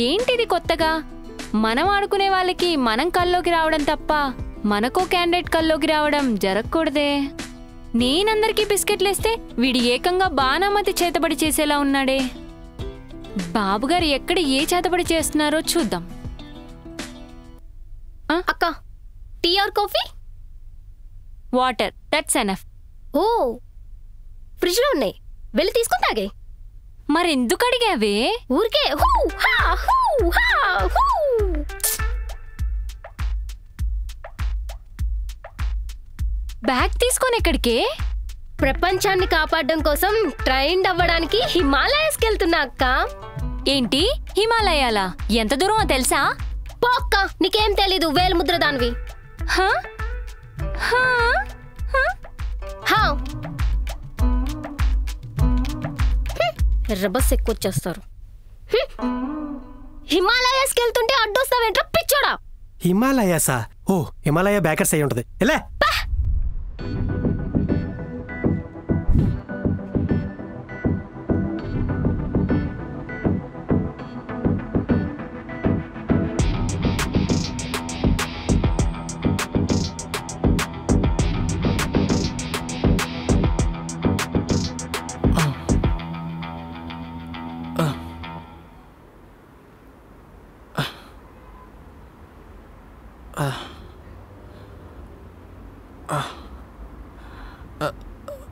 ఏంటిది కొత్తగా? మనం ఆడుకునే వాళ్ళకి మనం కల్లోకి రావడం తప్ప మనకో క్యాండిడేట్ కల్లోకి రావడం జరగకూడదే. నేనందరికీ బిస్కెట్లేస్తే వీడి ఏకంగా బాణామతి చేతబడి చేసేలా ఉన్నాడే. బాబుగారు ఎక్కడ ఏ చేతబడి చేస్తున్నారో చూద్దాం. అక్క, tea or coffee? Water, that's enough. Oh, fridge లో ఉన్నాయి, వెళ్ళి తీసుకుని తాగే. మరెందుకు అడిగావే? ఊరికే. బ్యాగ్ తీసుకొని ఎక్కడికే? ప్రపంచాన్ని కాపాడడం కోసం ట్రైండ్ అవ్వడానికి హిమాలయస్కి వెళ్తున్నా అక్క. ఏంటి హిమాలయాలా? ఎంత దూరమో తెలుసా? పో అక్క, నీకేం తెలీదు, వేలు ముద్ర దానివి. ఎర్రబస్ ఎక్కువచ్చేస్తారు. హిమాలయస్కి వెళ్తుంటే అడ్డొస్తావేంట్రా పిచ్చోడా? హిమాలయాసా? ఓ, హిమాలయ బ్యాకర్స్ అయి ఉంటది. ఎలా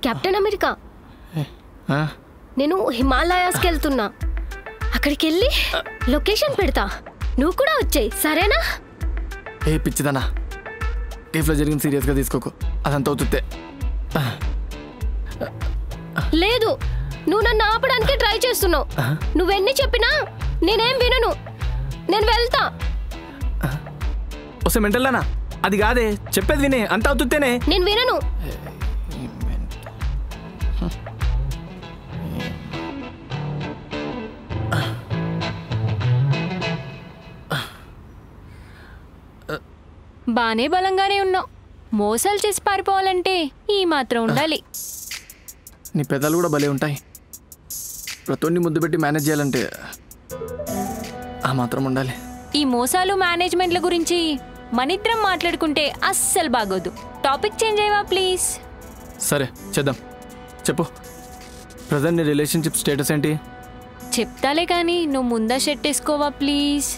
కెప్టెన్ అమెరికా, నేను హిమాలయాస్కి వెళ్తున్నా. అక్కడికి వెళ్ళి లొకేషన్ పెడతా, నువ్వు కూడా వచ్చేయి, సరేనా? ఏ పిచ్చిదనా, కేఫ్లో జరిగింది సీరియస్గా తీసుకోకు, అదంతా అవుతుందే. లేదు, నువ్వు నన్ను ఆపడానికి ట్రై చేస్తున్నావు. నువ్వెన్ని చెప్పినా నేనేం వినను, నేను వెళ్తా. వస్తే మెంటల్లానా? అది కాదే, చెప్పేది వినే, అంత అవుతుంటేనే. నేను వినను. బానే బలంగానే ఉన్నావు. మోసాలు చేసి పారిపోవాలంటే ఈ మాత్రం ఉండాలి. నీ పెదాలు కూడా భలే ఉంటాయి. ప్రతోన్ని ముద్దు పెట్టి మేనేజ్ చేయాలంటే ఆ మాత్రం ఉండాలి. ఈ మోసాలు మేనేజ్మెంట్ల గురించి మనిద్దరం మాట్లాడుకుంటే అస్సలు బాగోదు. టాపిక్ చేంజ్ అయ్యవా ప్లీజ్? సరే చేద్దాం. చెప్పు, ప్రజెంట్ నీ రిలేషన్షిప్ స్టేటస్ ఏంటి? చెప్తాలే కానీ నువ్వు ముందా షర్ట్ వేసుకోవా ప్లీజ్?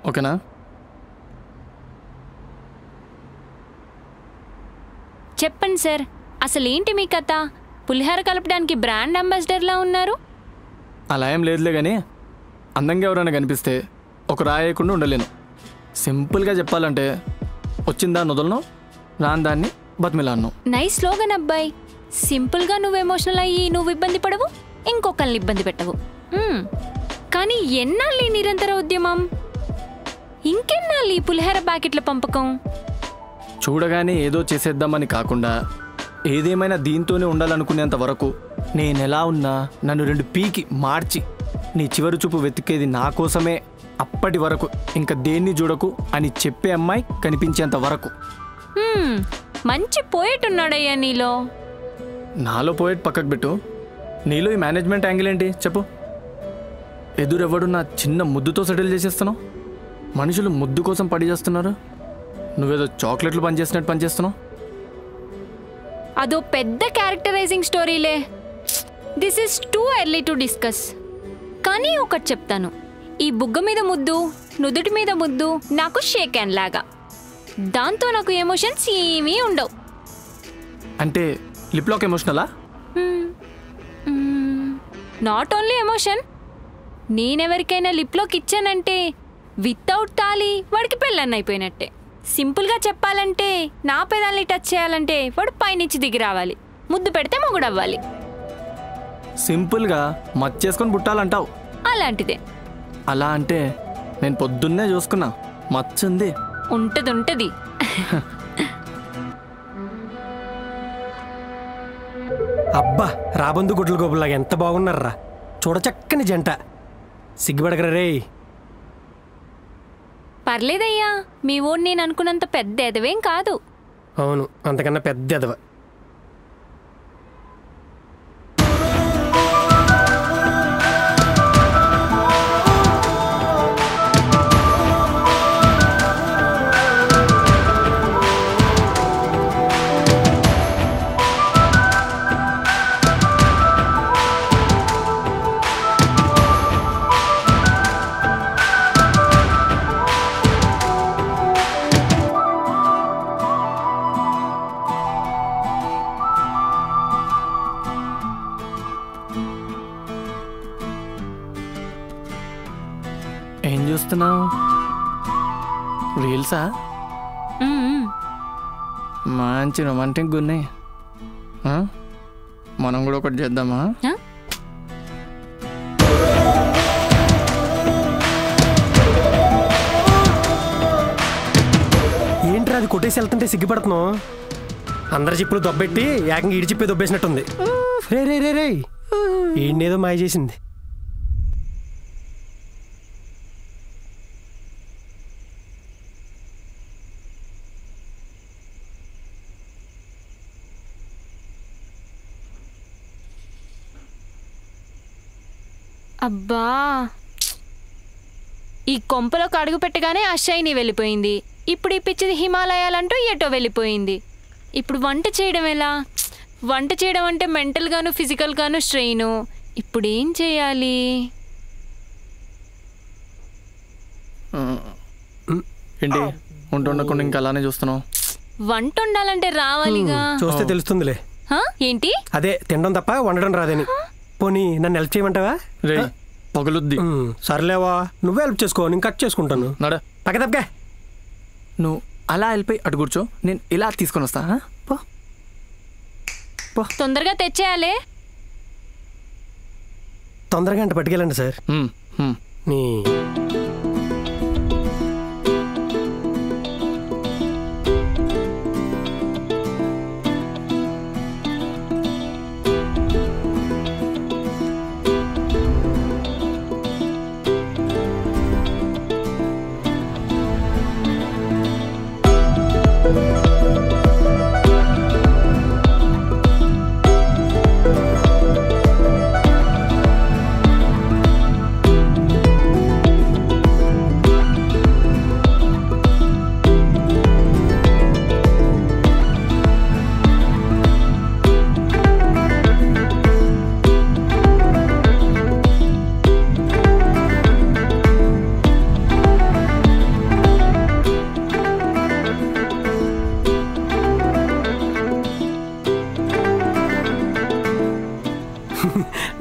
ఓకేనా? చెప్పండి సార్, అసలేంటి మీ కథ? పులిహార కలపడానికి బ్రాండ్ అంబాసిడర్లా ఉన్నారు. అలా ఏం లేదులే కానీ, అందంగా ఎవరైనా కనిపిస్తే ఒక రాయకుండా ఉండలేను. సింపుల్గా చెప్పాలంటే, వచ్చిందా నొదలను, రాని దాన్ని బతిమిలాను. నైస్ స్లోగన్ అబ్బాయి. సింపుల్గా నువ్వు ఎమోషనల్ అయ్యి నువ్వు ఇబ్బంది పడవు, ఇంకొకరిని ఇబ్బంది పెట్టవు. కానీ ఎన్నాళ్ళు నిరంతర ఉద్యమం? ఇంకెన్నాళ్ళు ఈ పులిహార ప్యాకెట్ల పంపకం? చూడగానే ఏదో చేసేద్దామని కాకుండా ఏదేమైనా దీంతోనే ఉండాలనుకునేంత వరకు నేనెలా ఉన్నా నన్ను 2 పీకి మార్చి నీ చివరి చూపు వెతికేది నా కోసమే. అప్పటి వరకు ఇంకా దేన్ని చూడకు అని చెప్పే అమ్మాయి కనిపించేంత వరకు. మంచి పోయెట్ ఉన్నాడయ్యా నీలో. నాలో పోయెట్ పక్కకు పెట్టు, నీలో ఈ మేనేజ్మెంట్ యాంగిల్ ఏంటి చెప్పు? ఎదురెవడు నా చిన్న ముద్దుతో సెటిల్ చేసేస్తున్నావు. మనుషులు ముద్దు కోసం పడి చేస్తున్నారు, నువ్వేదో చాక్లెట్లు పనిచేసినట్టు పనిచేస్తున్నావు. అదో పెద్ద క్యారెక్టరైజింగ్ స్టోరీలే. This is too early to discuss. కానీ ఒకటి చెప్తాను, ఈ బుగ్గ మీద ముద్దు, నుదుటి మీద ముద్దు నాకు షేక్ హ్యాండ్ లాగా. దాంతో నాకు ఎమోషన్స్ ఏమీ ఉండవు. అంటే లిప్ లాక్ ఎమోషనలా? నాట్ ఓన్లీ ఎమోషన్, నేనెవరికైనా లిప్ లాక్ ఇచ్చానంటే వితౌట్ తాళి వాడికి పెళ్ళన్న అయిపోయినట్టే. సింపుల్గా చెప్పాలంటే నా పెదాల్ని టచ్ చేయాలంటే వాడు పైనుంచి దిగి రావాలి, ముద్దు పెడితే మొగుడు అవ్వాలి. సింపుల్గా మచ్చేసుకొని పుట్టాలంటావు. అలాంటిదే. అలా అంటే నేను పొద్దున్నే చూసుకున్నా, మచ్చుంది. ఉంటది. అబ్బా, రాబందు గుడ్ల గోపులాగా ఎంత బాగున్నారా, చూడచక్కని జంట. సిగ్గుపడగరా రే. పర్లేదయ్యా, మీ ఓడి నేను అనుకున్నంత పెద్ద ఎదవేం కాదు. అవును, అంతకన్నా పెద్ద ఎదవ. ఏం చూస్తున్నావు? రీల్సా? మంచి రొమాంటిక్గా ఉన్నాయి. మనం కూడా ఒకటి చేద్దామా? ఏంట్రా అది కొట్టేసి వెళ్తుంటే సిగ్గుపడుతున్నావు? అందరి చిప్పులు దొబ్బెట్టి ఏకంగా ఈడి చిప్పే దొబ్బేసినట్టుంది. రే రే రే రే ఈయనేదో మాయ చేసింది. అబ్బా, ఈ కొంపలోకి అడుగు పెట్టగానే అషైని వెళ్ళిపోయింది. ఇప్పుడు ఈ పిచ్చిది హిమాలయాలంటూ ఎటో వెళ్ళిపోయింది. ఇప్పుడు వంట చేయడం ఎలా? వంట చేయడం అంటే మెంటల్గాను ఫిజికల్గాను స్ట్రెయిన్. ఇప్పుడు ఏం చేయాలి? ఏంటి వంట వండకుండా ఇంకా అలానే చూస్తున్నావు? వంట వండాలంటే రావాలిగా. చూస్తే తెలుస్తుందిలే. ఏంటి? అదే తినడం తప్ప వండడం రాదని. పోనీ నన్ను హెల్ప్ చేయమంటావా? రే పగులుద్ది. సర్లేవా, నువ్వే హెల్ప్ చేసుకో, నేను కట్ చేసుకుంటాను. నడ పక్క తప్పగా. నువ్వు అలా వెళ్ళిపోయి అటు కూర్చో, నేను ఇలా తీసుకొని వస్తా. తొందరగా తెచ్చేయాలి. తొందరగా అంటే పట్టుకెళ్ళండి సార్. నీ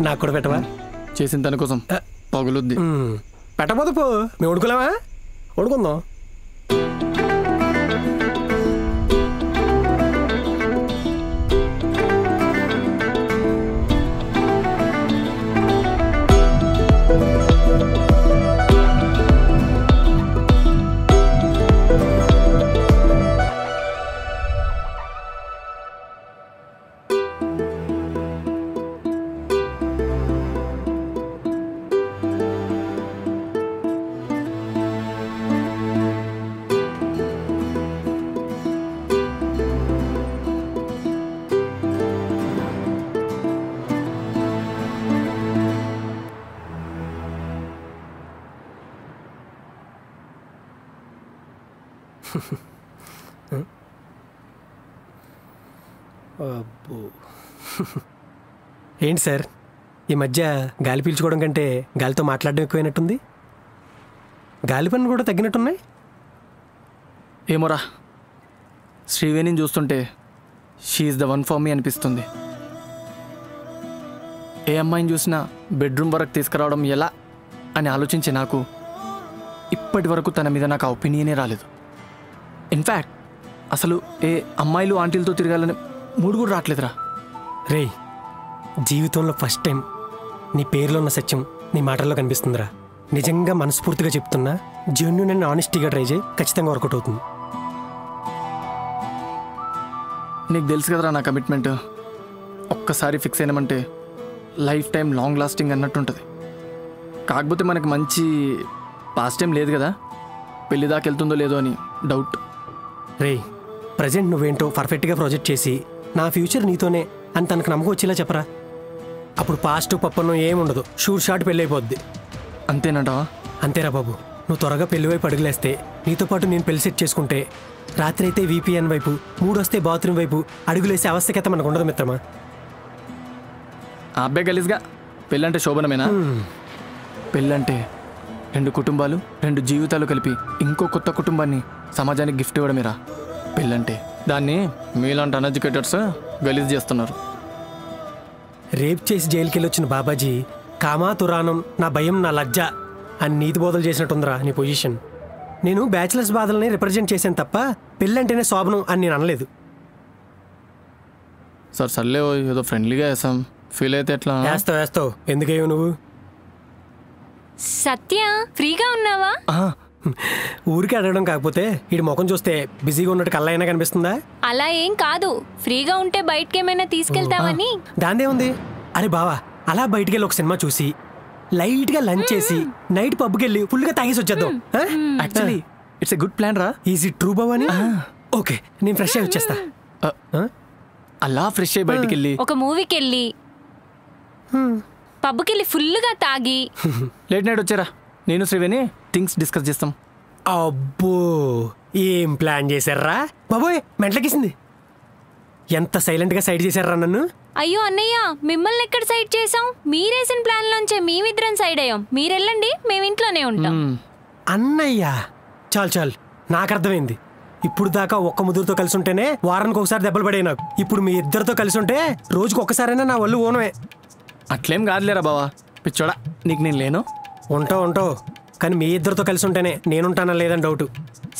నాకు కూడా పెట్టవా? చేసిన దాని కోసం పగులుద్ది. పెట్టబోదు పో, మేము వండుకోలేమా? వండుకుందాం. అబ్బో, ఏంటి సార్ ఈ మధ్య గాలి పీల్చుకోవడం కంటే గాలితో మాట్లాడడం ఎక్కువైనట్టుంది. గాలి పనులు కూడా తగ్గినట్టున్నాయి. ఏమోరా, శ్రీవేణిని చూస్తుంటే she's the one for me అనిపిస్తుంది. ఏ అమ్మాయిని చూసినా బెడ్రూమ్ వరకు తీసుకురావడం ఎలా అని ఆలోచించే నాకు ఇప్పటి వరకు తన మీద నాకు ఆ ఒపీనియనే రాలేదు. ఇన్ఫ్యాక్ట్ అసలు ఏ అమ్మాయిలు ఆంటీలతో తిరగాలని మూడు కూడా రావట్లేదురా. రేయ్, జీవితంలో ఫస్ట్ టైం నీ పేరులో ఉన్న సత్యం నీ మాటల్లో కనిపిస్తుందిరా. నిజంగా మనస్ఫూర్తిగా చెప్తున్నా, జెన్యూన్ అండ్ ఆనెస్టీగా ట్రై చేయి, ఖచ్చితంగా వర్కౌట్ అవుతుంది. నీకు తెలుసు కదరా నా కమిట్మెంట్. ఒక్కసారి ఫిక్స్ అయినామంటే లైఫ్ టైం లాంగ్ లాస్టింగ్ అన్నట్టుంటుంది. కాకపోతే మనకి మంచి పాస్ట్ టైం లేదు కదా, పెళ్లి దాకా వెళ్తుందో లేదో అని డౌట్. రేయ్, ప్రజెంట్ నువ్వేంటో పర్ఫెక్ట్గా ప్రొజెక్ట్ చేసి నా ఫ్యూచర్ నీతోనే అని తనకు నమ్మకం వచ్చేలా చెప్పరా. అప్పుడు పాస్ట్ పప్పన్నం ఏముండదు, షూర్ షాట్ పెళ్ళి అయిపోద్ది. అంతేనంటావా? అంతేరా బాబు. నువ్వు త్వరగా పెళ్లి వైపు అడుగులేస్తే నీతో పాటు నేను పెళ్లి సెట్ చేసుకుంటే రాత్రి అయితే VPN వైపు, మూడొస్తే బాత్రూమ్ వైపు అడుగులేసే అవస్థకైతే మనకు ఉండదు మిత్రమా. ఆ అబ్బాయి గలీజ్గా పెళ్ళంటే శోభనమేనా? పెళ్ళంటే 2 కుటుంబాలు 2 జీవితాలు కలిపి ఇంకో కొత్త కుటుంబాన్ని సమాజానికి గిఫ్ట్ ఇవ్వడమేరా పెళ్ళంటే. దాన్ని మీలాంటి అన్ఎడ్యుకేటెడ్స్ గలీజ్ చేస్తున్నారు. రేప్ చేసి జైలుకి వెళ్ళొచ్చిన బాబాజీ కామా తురానం నా భయం నా లజ్జ అని నీతి బోధలు చేసినట్టుందిరా నీ పొజిషన్. నేను బ్యాచిలర్స్ బాధల్ని రిప్రజెంట్ చేశాను తప్ప పెళ్ళంటేనే శోభనం అని నేను అనలేదు. సార్ సర్లే ఏదో ఫ్రెండ్లీగా వేసాం, ఫీల్ అయితే ఎట్లా? వేస్తావు ఎందుకయ్యో నువ్వు? సత్య ఫ్రీగా ఉన్నావా? ఊరికి అడగడం కాకపోతే వీడి ముఖం చూస్తే బిజీగా ఉన్నట్టు కళ్ళ అయినా కనిపిస్తుందా? అలా ఏం కాదు, ఫ్రీగా ఉంటే బయటకి ఏమైనా తీసుకెళ్తావని. దాందే ఉంది. అరే బావా, అలా బయటికి వెళ్ళి ఒక సినిమా చూసి లైట్ గా లంచ్ చేసి నైట్ పబ్కి వెళ్ళి ఫుల్ గా తాగేసి వచ్చేద్దాం. Actually it's a good plan రా. Is it true Bhavani? Okay, నేను ఫ్రెష్ అయ్యి వచ్చేస్తా. అలా ఫ్రెష్ అయ్యి బయటికి వెళ్ళి ఒక మూవీకి వెళ్ళి పబ్కి వెళ్ళి ఫుల్గా తాగి లేట్ నైట్ వచ్చారా నేను శ్రీవేణి థింగ్స్ డిస్కస్ చేస్తాం. అబ్బో, ఏం ప్లాన్ చేశారా బాబోయ్, మెంట్లకేసింది. ఎంత సైలెంట్ గా సైడ్ చేశారా నన్ను? అయ్యో అన్నయ్య, మిమ్మల్ని ఎక్కడ సైడ్ చేసాం? మీరేసిన ప్లాన్ లోంచే మేమిద్దరం సైడ్ అయ్యాం. మీరెళ్ళండి, మేము ఇంట్లోనే ఉంటాం. అన్నయ్య చాలు నాకు అర్థమైంది. ఇప్పుడు దాకా ఒక్క ముదురుతో కలిసి ఉంటేనే వారానికి ఒకసారి దెబ్బలు పడే నాకు. ఇప్పుడు మీ ఇద్దరితో కలిసి ఉంటే రోజుకి ఒక్కసారైనా నా ఒళ్ళు ఓనమే. అట్లేం కాదులేరా బావా, పిచ్చోడా నీకు నేను లేను. ఉంటావు కానీ మీ ఇద్దరితో కలిసి ఉంటేనే నేనుంటానా లేదని డౌట్.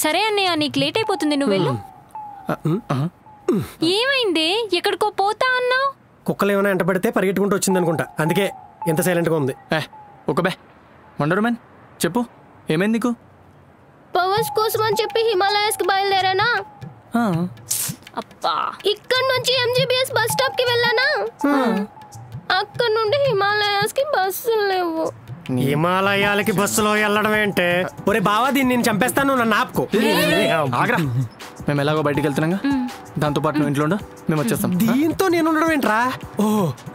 సరే అన్నయ్య, నీకు లేట్ అయిపోతుంది, నువ్వు వెళ్ళు. ఏమైంది? ఎక్కడికో పోతా అన్నావు? కుక్కలు ఏమైనా ఎంట పడితే పరిగెట్టుకుంటూ వచ్చింది అనుకుంటా, అందుకే ఎంత సైలెంట్గా ఉంది. ఒక వండర్ మ్యాన్ చెప్పు, ఏమైంది నీకు? పవర్స్ కోసం అని చెప్పి హిమాలయస్ కి బయలుదేరానా. అబ్బా, ఇక్కడ నుంచి MGBS బస్ స్టాప్ కి వెళ్ళానా. అక్కడ నుండి హిమాలయాస్ కి బస్సులు లేవు. హిమాలయాలకి బస్సులో వెళ్ళడం ఏంటే? ఒరే బావా, దీన్ని నేను చంపేస్తాను, నన్ను ఆపుకో. ఆగ్రా, మేము ఎలాగో బయటికి వెళ్తున్నాగా, దాంతో పాటు నువ్వు ఇంట్లో మేము వచ్చేస్తాం. దీంతో నేను ఉండడం ఏంట్రా? ఓ,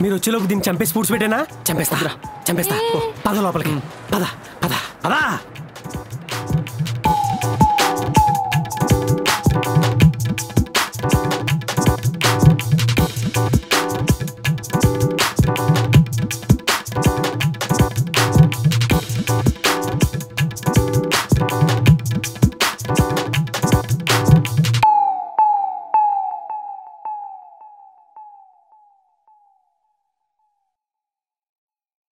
మీరు వచ్చేలోపు దీన్ని చంపేసి పూడ్చి పెట్టేనా? చంపేస్తా పద లోపలికి, పద.